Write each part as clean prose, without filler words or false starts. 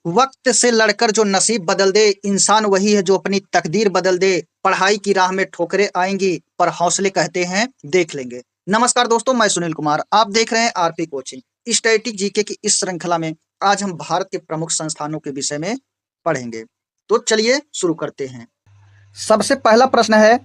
वक्त से लड़कर जो नसीब बदल दे, इंसान वही है जो अपनी तकदीर बदल दे। पढ़ाई की राह में ठोकरें आएंगी, पर हौसले कहते हैं देख लेंगे। नमस्कार दोस्तों, मैं सुनील कुमार, आप देख रहे हैं आरपी कोचिंग। स्टैटिक जीके की इस श्रृंखला में आज हम भारत के प्रमुख संस्थानों के विषय में पढ़ेंगे। तो चलिए शुरू करते हैं। सबसे पहला प्रश्न है,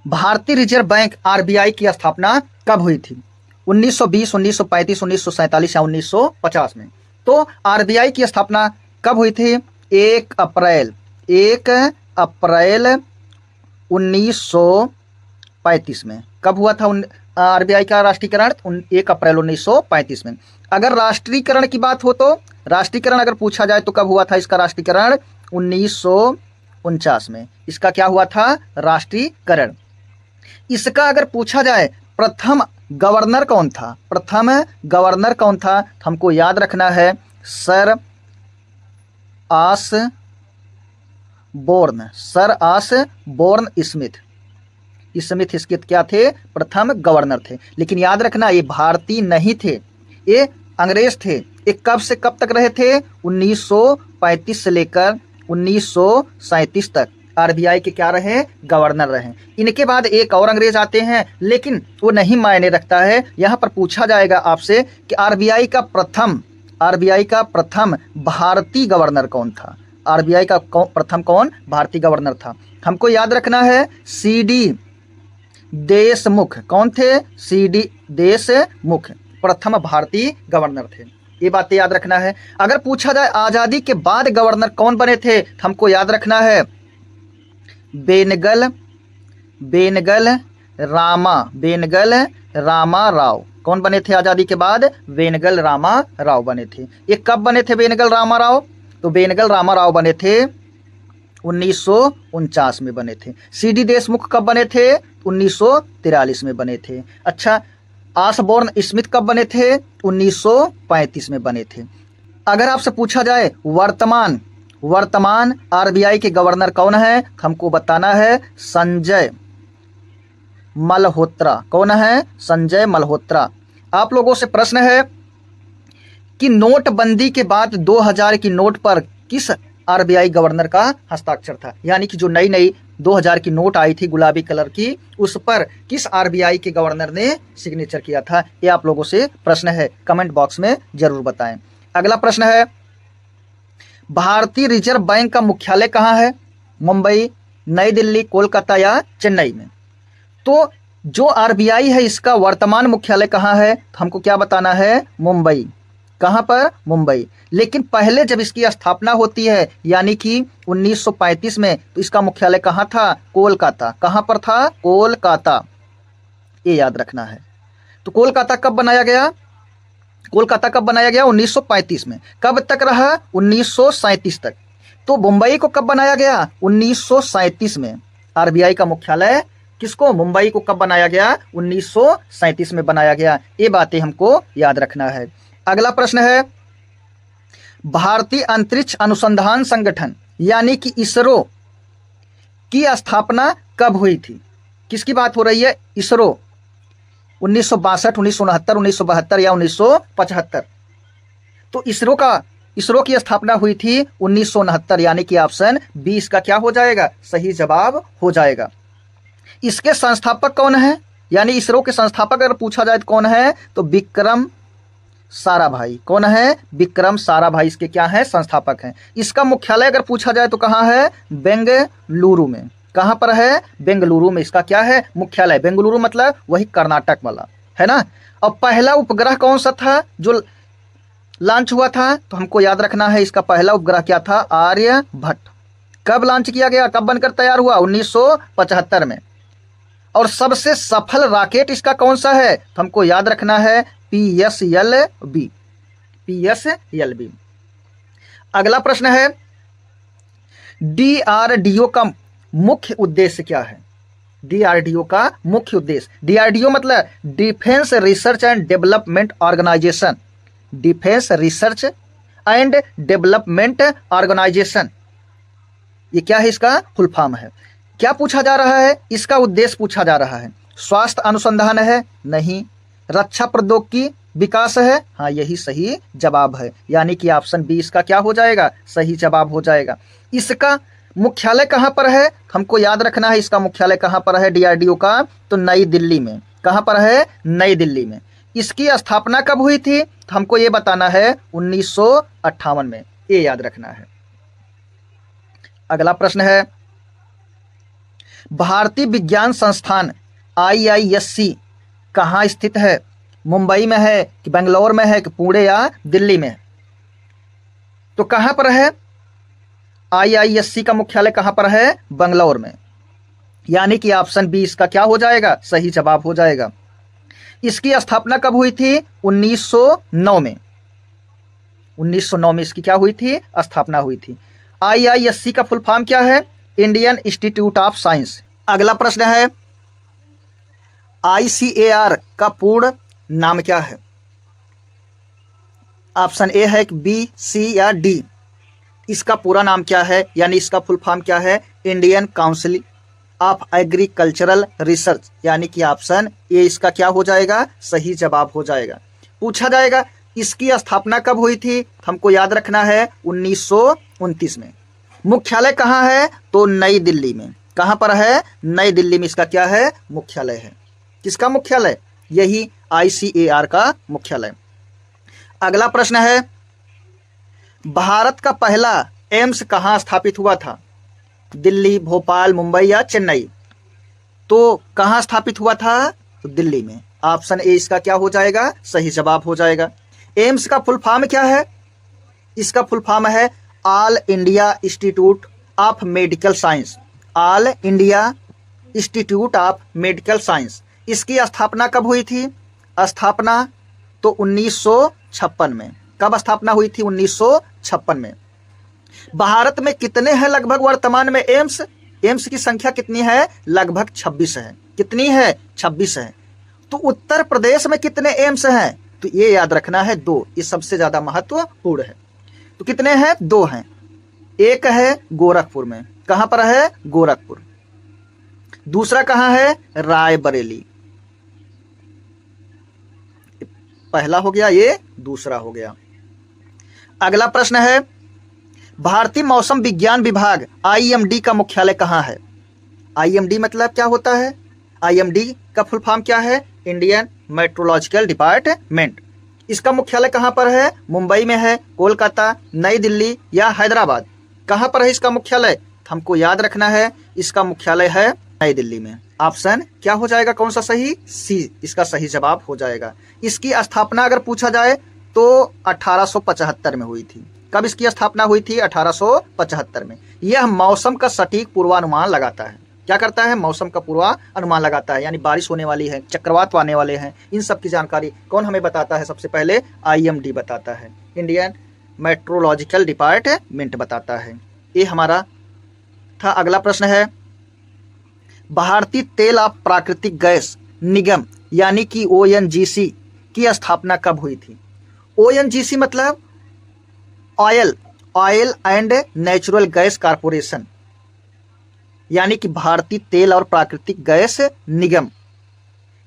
भारतीय रिजर्व बैंक आरबीआई की स्थापना कब हुई थी? 1920, 1935, 1947 या 1950 में। तो आरबीआई की स्थापना कब हुई थी? 1 अप्रैल 1935 में। कब हुआ था आरबीआई का राष्ट्रीयकरण? 1 अप्रैल 1935 में। अगर राष्ट्रीयकरण की बात हो तो राष्ट्रीयकरण अगर पूछा जाए तो कब हुआ था इसका राष्ट्रीयकरण? 1949 में। इसका क्या हुआ था? राष्ट्रीयकरण। इसका अगर पूछा जाए प्रथम गवर्नर कौन था? प्रथम गवर्नर कौन था? हमको याद रखना है सर ऑसबोर्न स्मिथ। इसके क्या थे? प्रथम गवर्नर थे। लेकिन याद रखना ये भारतीय नहीं थे, ये अंग्रेज थे। ये कब से कब तक रहे थे? 1935 से लेकर 1937 तक आरबीआई के क्या रहे? गवर्नर रहे। इनके बाद एक और अंग्रेज आते हैं, लेकिन वो नहीं मायने रखता है। यहाँ पर पूछा जाएगा आपसे कि आरबीआई का प्रथम भारतीय गवर्नर कौन था? आरबीआई का प्रथम कौन भारतीय गवर्नर था? हमको याद रखना है सीडी देशमुख। कौन थे? सीडी देशमुख प्रथम भारतीय गवर्नर थे। ये बातें याद रखना है। अगर पूछा जाए आजादी के बाद गवर्नर कौन बने थे, हमको याद रखना है बेनगल रामा राव। कौन बने थे आजादी के बाद? बेनगल रामा राव बने थे। ये कब बने थे बेनगल रामा राव? तो बेनगल रामा राव बने थे 1949 में बने थे। सीडी देशमुख कब बने थे? 1943 में बने थे। अच्छा, ऑसबोर्न स्मिथ कब बने थे? 1935 में बने थे। अगर आपसे पूछा जाए वर्तमान आरबीआई के गवर्नर कौन है, हमको बताना है संजय मल्होत्रा। कौन है? संजय मल्होत्रा। आप लोगों से प्रश्न है कि नोटबंदी के बाद 2000 की नोट पर किस आरबीआई गवर्नर का हस्ताक्षर था? यानी कि जो नई 2000 की नोट आई थी गुलाबी कलर की, उस पर किस आरबीआई के गवर्नर ने सिग्नेचर किया था? ये आप लोगों से प्रश्न है, कमेंट बॉक्स में जरूर बताएं। अगला प्रश्न है, भारतीय रिजर्व बैंक का मुख्यालय कहाँ है? मुंबई, नई दिल्ली, कोलकाता या चेन्नई में? तो जो आरबीआई है इसका वर्तमान मुख्यालय कहाँ है? तो हमको क्या बताना है? मुंबई। कहाँ पर? मुंबई। लेकिन पहले जब इसकी स्थापना होती है यानी कि 1935 में, तो इसका मुख्यालय कहाँ था? कोलकाता। कहाँ पर था? कोलकाता। ये याद रखना है। तो कोलकाता कब बनाया गया? 1935 में। कब तक रहा? 1937 तक। तो मुंबई को कब बनाया गया? 1937 में। आरबीआई का मुख्यालय किसको? मुंबई को कब बनाया गया? 1937 में बनाया गया। ये बातें हमको याद रखना है। अगला प्रश्न है, भारतीय अंतरिक्ष अनुसंधान संगठन यानी कि इसरो की स्थापना कब हुई थी? किसकी बात हो रही है? इसरो। 1962, 1969, 1972 या 1975? तो इसरो की स्थापना हुई थी 1969, यानी कि ऑप्शन बी इसका क्या हो जाएगा? सही जवाब हो जाएगा। इसके संस्थापक कौन है? यानी इसरो के संस्थापक अगर पूछा जाए तो कौन है? तो विक्रम साराभाई। कौन है? विक्रम साराभाई इसके क्या है? संस्थापक हैं। इसका मुख्यालय अगर पूछा जाए तो कहाँ है? बेंगलुरु में। कहाँ पर है? बेंगलुरु में इसका क्या है? मुख्यालय। बेंगलुरु मतलब वही कर्नाटक वाला है ना। और पहला उपग्रह कौन सा था जो लॉन्च हुआ था? तो हमको याद रखना है इसका पहला उपग्रह क्या था? आर्यभट्ट। कब लॉन्च किया गया? कब बनकर तैयार हुआ? 1975 में। और सबसे सफल रॉकेट इसका कौन सा है? तो हमको याद रखना है PSLV। अगला प्रश्न है, DRDO का मुख्य उद्देश्य क्या है? DRDO का मुख्य उद्देश्य, DRDO मतलब defence research and development organisation. Defence research and development organisation, ये क्या है? इसका फुल फॉर्म है। क्या पूछा जा रहा है? इसका उद्देश्य पूछा जा रहा है। स्वास्थ्य अनुसंधान है? नहीं। रक्षा प्रौद्योगिकी विकास है। हाँ, यही सही जवाब है, यानी कि ऑप्शन बी इसका क्या हो जाएगा, सही जवाब हो जाएगा। इसका मुख्यालय कहाँ पर है, हमको याद रखना है इसका मुख्यालय कहाँ पर है डीआरडीओ का, तो नई दिल्ली में। कहाँ पर है, नई दिल्ली में। इसकी स्थापना कब हुई थी, तो हमको ये बताना है 1958 में, ये याद रखना है। अगला प्रश्न है, भारतीय विज्ञान संस्थान IISc कहाँ स्थित है, मुंबई में है कि बेंगलोर में है कि पुणे या दिल्ली में है। तो कहाँ पर है, IISc का मुख्यालय कहाँ पर है, बेंगलोर में, यानी कि ऑप्शन बी इसका क्या हो जाएगा, सही जवाब हो जाएगा। इसकी स्थापना कब हुई थी, 1909 में। 1909 में इसकी क्या हुई थी, स्थापना हुई थी। IISc का फुल फॉर्म क्या है, इंडियन इंस्टीट्यूट ऑफ साइंस। अगला प्रश्न है, ICAR का पूर्ण नाम क्या है, ऑप्शन ए है कि बी, सी या डी। इसका पूरा नाम क्या है, यानी इसका फुल फॉर्म क्या है, Indian council of agricultural research, यानी कि ऑप्शन ए इसका क्या हो जाएगा, सही जवाब हो जाएगा। पूछा जाएगा इसकी स्थापना कब हुई थी, हमको याद रखना है 1929 में। मुख्यालय कहाँ है, तो नई दिल्ली में। कहाँ पर है, नई दिल्ली में इसका क्या है, मुख्यालय है। किसका मुख्यालय, यही ICAR का मुख्यालय। अगला प्रश्न है, भारत का पहला एम्स कहाँ स्थापित हुआ था, दिल्ली, भोपाल, मुंबई या चेन्नई। तो कहाँ स्थापित हुआ था, तो दिल्ली में। ऑप्शन ए इसका क्या हो जाएगा, सही जवाब हो जाएगा। एम्स का फुल फॉर्म क्या है, इसका फुल फॉर्म है all India institute of medical science. All India institute of medical science. इसकी स्थापना कब हुई थी, स्थापना तो 1956 में। कब स्थापना हुई थी, 1956 में। भारत में कितने हैं लगभग वर्तमान में एम्स, एम्स की संख्या कितनी है, लगभग 26 है। कितनी है, 26 है। तो उत्तर प्रदेश में कितने एम्स हैं, तो ये याद रखना है 2, ये सबसे ज्यादा महत्वपूर्ण है। तो कितने हैं, 2 हैं। एक है गोरखपुर में, कहां पर है, गोरखपुर। दूसरा कहां है, रायबरेली। पहला हो गया, ये दूसरा हो गया। अगला प्रश्न है, भारतीय मौसम विज्ञान विभाग IMD का मुख्यालय कहां है। IMD मतलब क्या होता है, IMD का फुल फॉर्म क्या है, इंडियन मेट्रोलॉजिकल डिपार्टमेंट। इसका मुख्यालय कहां पर है, मुंबई में है, कोलकाता, नई दिल्ली या हैदराबाद। कहां पर है इसका मुख्यालय, हमको याद रखना है इसका मुख्यालय है नई दिल्ली में। ऑप्शन क्या हो जाएगा, कौन सा सही, सी इसका सही जवाब हो जाएगा। इसकी स्थापना अगर पूछा जाए तो 1875 में हुई थी। कब इसकी स्थापना हुई थी, 1875 में। यह मौसम का सटीक पूर्वानुमान लगाता है। क्या करता है, मौसम का पूर्वानुमान लगाता है, यानी बारिश होने वाली है, चक्रवात आने वाले हैं, इन सब की जानकारी कौन हमें बताता है, सबसे पहले IMD बताता है, इंडियन मेट्रोलॉजिकल डिपार्टमेंट बताता है। ये हमारा था। अगला प्रश्न है, भारतीय तेल और प्राकृतिक गैस निगम यानी कि ONGC की स्थापना कब हुई थी। ONGC मतलब oil and natural gas corporation, यानी कि भारतीय तेल और प्राकृतिक गैस निगम।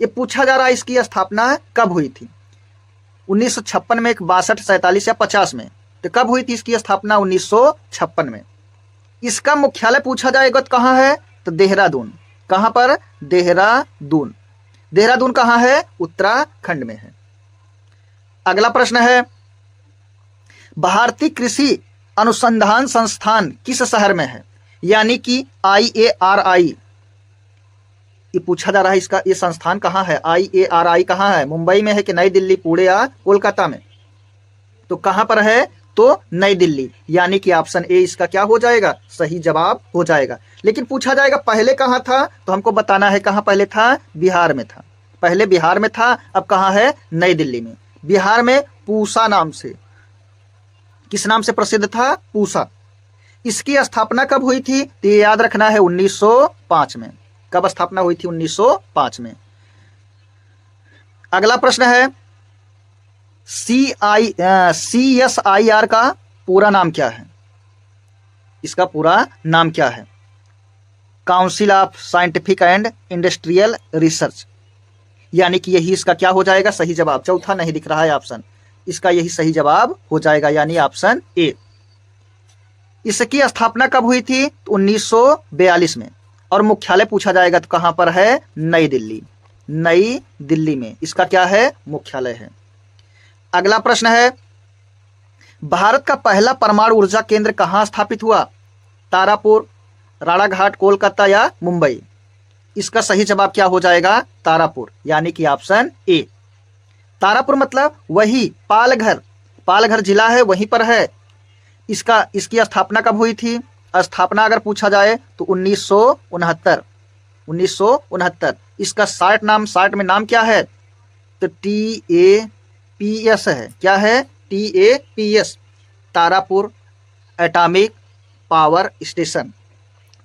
ये पूछा जा रहा है इसकी स्थापना कब हुई थी, 1956 में, 62, 47 या 50 में। तो कब हुई थी इसकी स्थापना, 1956 में। इसका मुख्यालय पूछा जाएगा तो कहाँ है, तो देहरादून। कहाँ पर, देहरादून। देहरादून कहाँ है, उत्तराखंड में है। अगला प्रश्न है, भारतीय कृषि अनुसंधान संस्थान किस शहर में है, यानी कि IARI। ये पूछा जा रहा है इसका, ये संस्थान कहाँ है, IARI कहाँ है, मुंबई में है कि नई दिल्ली, पुणे या कोलकाता में। तो कहाँ पर है, तो नई दिल्ली, यानी कि ऑप्शन ए इसका क्या हो जाएगा, सही जवाब हो जाएगा। लेकिन पूछा जाएगा पहले कहाँ था, तो हमको बताना है कहाँ पहले था, बिहार में था। पहले बिहार में था, अब कहाँ है, नई दिल्ली में। बिहार में पूसा नाम से, किस नाम से प्रसिद्ध था, पूसा। इसकी स्थापना कब हुई थी, तो ये याद रखना है 1905 में। कब स्थापना हुई थी, 1905 में। अगला प्रश्न है, CSIR का पूरा नाम क्या है। इसका पूरा नाम क्या है, council of scientific and industrial research. यानी कि यही इसका क्या हो जाएगा सही जवाब। चौथा नहीं दिख रहा है ऑप्शन, इसका यही सही जवाब हो जाएगा, यानी ऑप्शन ए। इसकी स्थापना कब हुई थी? 1942 में। और मुख्यालय पूछा जाएगा तो कहां पर है? नई दिल्ली। नई दिल्ली में इसका क्या है? मुख्यालय है। अगला प्रश्न है, भारत का पहला परमाणु ऊर्जा केंद्र कहां स्थापित हुआ? तारापुर, राणाघाट, कोलकाता या मुंबई? इसका सही जवाब क्या हो जाएगा? तारापुर, यानी कि ऑप्शन ए। तारापुर मतलब वही पालघर, पालघर जिला है वहीं पर है। इसकी स्थापना कब हुई थी? स्थापना अगर पूछा जाए तो 1969। 1969। इसका शार्ट में नाम क्या है? तो TAPS है। क्या है? TAPS, Tarapur atomic power station.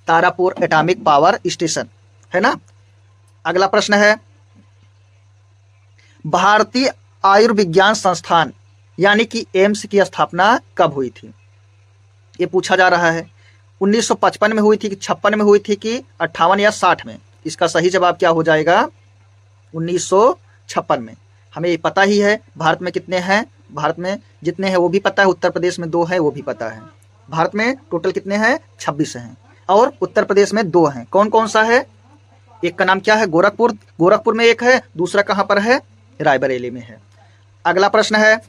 Tarapur atomic power station है ना। अगला प्रश्न है, भारतीय आयुर्विज्ञान संस्थान यानी कि एम्स की स्थापना कब हुई थी? ये पूछा जा रहा है। 1955 में हुई थी कि 56 में हुई थी कि 58 या 60 में? इसका सही जवाब क्या हो जाएगा? 1956 में। हमें ये पता ही है भारत में कितने हैं, भारत में जितने हैं वो भी पता है, उत्तर प्रदेश में 2 है वो भी पता है। भारत में टोटल कितने हैं? 26 हैं और उत्तर प्रदेश में 2 हैं। कौन कौन सा है? एक का नाम क्या है? गोरखपुर, गोरखपुर में एक है, दूसरा कहां पर है? रायबरेली में है। अगला प्रश्न है,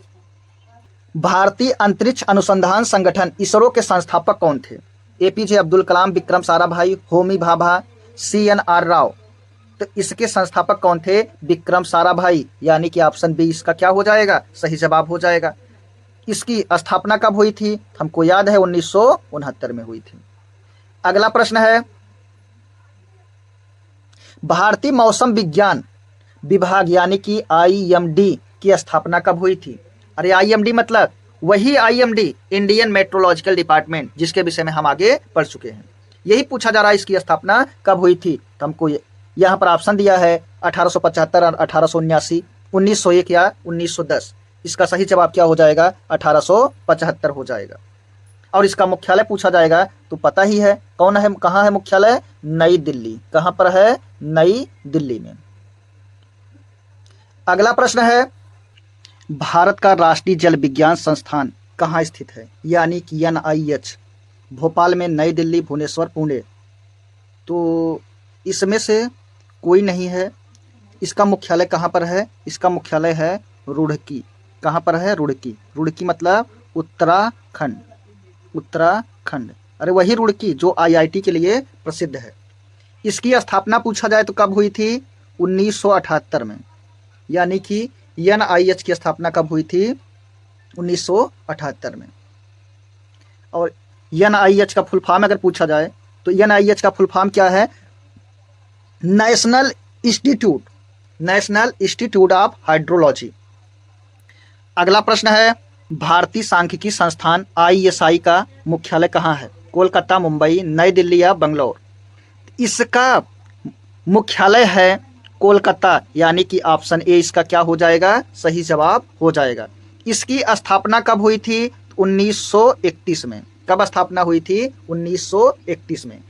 भारतीय अंतरिक्ष अनुसंधान संगठन इसरो के संस्थापक कौन थे? APJ Abdul Kalam, Vikram Sarabhai, Homi Bhabha, CNR Rao? तो इसके संस्थापक कौन थे? विक्रम साराभाई, यानी कि ऑप्शन बी इसका क्या हो जाएगा? सही जवाब हो जाएगा। इसकी स्थापना कब हुई थी? हमको याद है 1969 में हुई थी। अगला प्रश्न है, भारतीय मौसम विज्ञान विभाग यानी कि IMD की स्थापना कब हुई थी? अरे IMD मतलब वही IMD, इंडियन मेट्रोलॉजिकल डिपार्टमेंट, जिसके विषय में हम आगे पढ़ चुके हैं। यही पूछा जा रहा है इसकी स्थापना कब हुई थी। तो हमको यहाँ पर ऑप्शन दिया है 1875, 1879, 1901 या 1910। इसका सही जवाब क्या हो जाएगा? 1875 हो जाएगा। और इसका मुख्यालय पूछा जाएगा तो पता ही है कौन है, कहाँ है मुख्यालय? नई दिल्ली। कहाँ पर है? नई दिल्ली में। अगला प्रश्न है, भारत का राष्ट्रीय जल विज्ञान संस्थान कहाँ स्थित है? यानी कि NIH, भोपाल में, नई दिल्ली, भुवनेश्वर, पुणे? तो इसमें से कोई नहीं है। इसका मुख्यालय कहाँ पर है? इसका मुख्यालय है रुड़की। कहाँ पर है? रुड़की। रुड़की मतलब उत्तराखंड, उत्तराखंड। अरे वही रुड़की जो IIT के लिए प्रसिद्ध है। इसकी स्थापना पूछा जाए तो कब हुई थी? 1978 में। यानी कि NIH की स्थापना कब हुई थी? 1978 में। और NIH का फुल फॉर्म अगर पूछा जाए तो NIH का फुल फॉर्म क्या है? National institute of hydrology. अगला प्रश्न है, भारतीय सांख्यिकी संस्थान ISI का मुख्यालय कहाँ है? कोलकाता, मुंबई, नई दिल्ली या बंगलौर? इसका मुख्यालय है कोलकाता, यानी कि ऑप्शन ए इसका क्या हो जाएगा? सही जवाब हो जाएगा। इसकी स्थापना कब हुई थी? 1931 में। कब स्थापना हुई थी? 1931 में।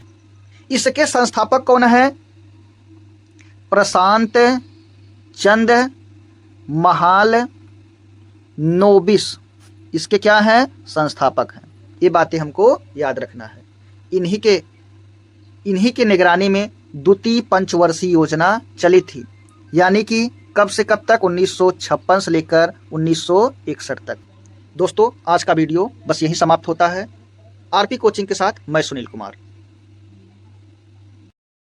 इसके संस्थापक कौन है? प्रशांत चंद्र महालनोबिस इसके क्या हैं? संस्थापक हैं। ये बातें हमको याद रखना है। इन्हीं के निगरानी में द्वितीय पंचवर्षीय योजना चली थी, यानी कि कब से कब तक? 1956 से लेकर 1961 तक। दोस्तों आज का वीडियो बस यहीं समाप्त होता है। RP कोचिंग के साथ मैं सुनील कुमार।